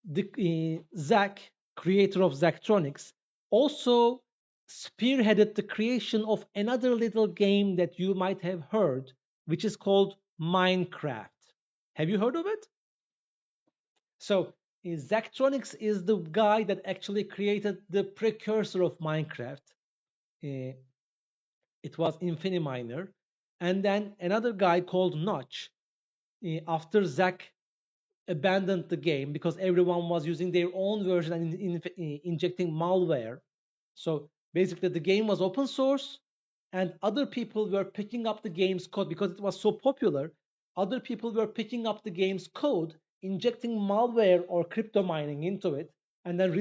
the Zach, creator of Zachtronics, also spearheaded the creation of another little game that you might have heard, which is called Minecraft. Have you heard of it? So Zachtronics is the guy that actually created the precursor of Minecraft. It was Infiniminer. And then another guy called Notch, after Zach abandoned the game because everyone was using their own version and injecting malware. So basically the game was open source and other people were picking up the game's code because it was so popular. Other people were picking up the game's code, injecting malware or crypto mining into it, and then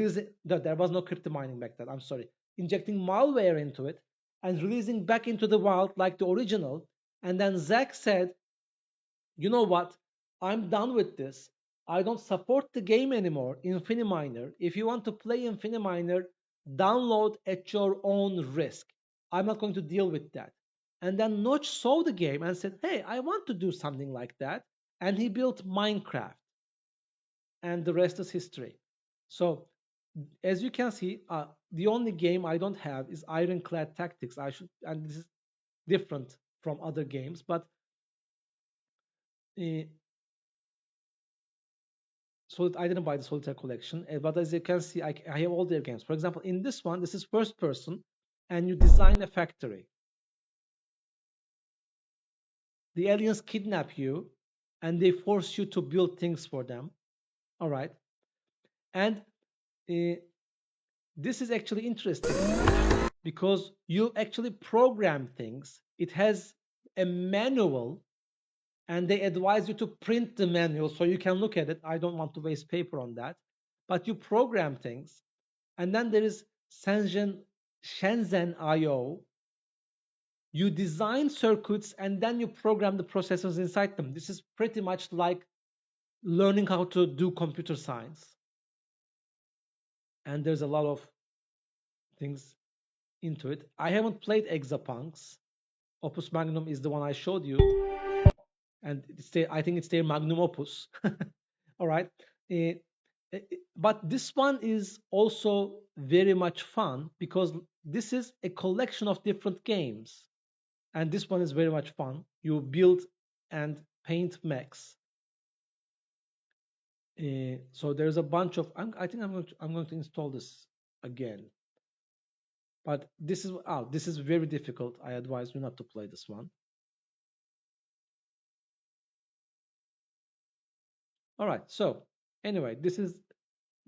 there was no crypto mining back then, I'm sorry, injecting malware into it, and releasing back into the wild like the original. And then Zach said, you know what? I'm done with this. I don't support the game anymore, Infiniminer. If you want to play Infiniminer, download at your own risk. I'm not going to deal with that. And then Notch saw the game and said, hey, I want to do something like that. And he built Minecraft. And the rest is history. So, as you can see, the only game I don't have is Ironclad Tactics. And this is different from other games, but uh, so I didn't buy the Solitaire collection, but as you can see, I have all their games. For example, in this one, this is first person, and you design a factory. The aliens kidnap you, and they force you to build things for them. All right, and this is actually interesting because you actually program things. It has a manual, and they advise you to print the manual so you can look at it. I don't want to waste paper on that, but you program things. And then there is Shenzhen IO. You design circuits and then you program the processors inside them. This is pretty much like learning how to do computer science. And there's a lot of things into it. I haven't played Exapunks. Opus Magnum is the one I showed you. And I think it's their magnum opus. All right. But this one is also very much fun because this is a collection of different games. And this one is very much fun. You build and paint mechs. So there's a bunch of. I think I'm going to install this again. But this is very difficult. I advise you not to play this one. All right. So anyway, this is.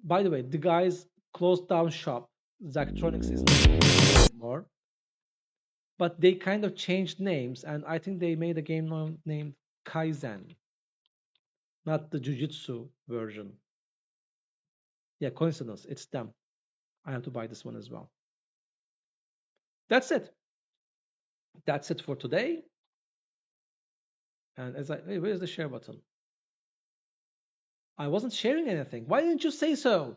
By the way, the guys closed down shop. Zachtronics is not anymore. But they kind of changed names, and I think they made a game named Kaizen, not the Jujutsu version. Yeah, coincidence. It's them. I have to buy this one as well. That's it. That's it for today. And hey, where's the share button? I wasn't sharing anything. Why didn't you say so?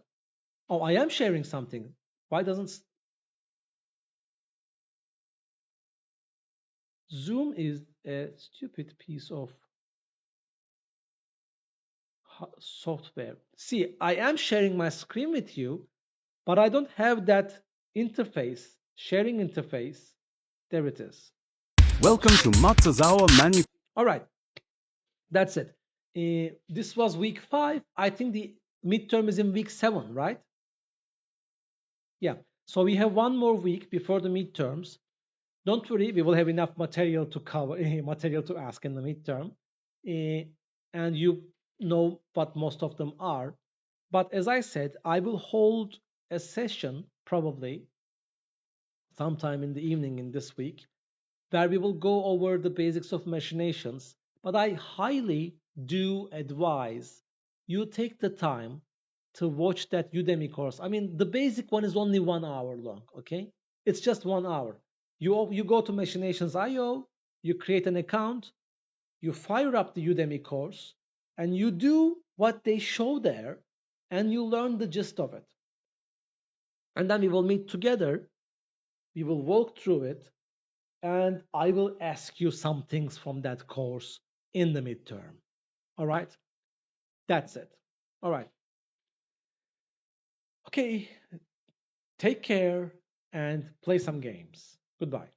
Oh, I am sharing something. Why doesn't Zoom is a stupid piece of software. See, I am sharing my screen with you, but I don't have that interface, sharing interface. There it is. Welcome to Matsuzawa Manu. All right, that's it. This was week 5. I think the midterm is in week 7, right? Yeah. So we have one more week before the midterms. Don't worry, we will have enough material to cover, material to ask in the midterm. And you know what most of them are. But as I said, I will hold a session probably sometime in the evening in this week where we will go over the basics of machinations. But I highly do advise you take the time to watch that Udemy course. I mean, the basic one is only 1 hour long, okay? It's just 1 hour. You go to machinations.io, you create an account, you fire up the Udemy course, and you do what they show there, and you learn the gist of it. And then we will meet together, we will walk through it, and I will ask you some things from that course in the midterm. All right? That's it. All right. Okay. Take care and play some games. Goodbye.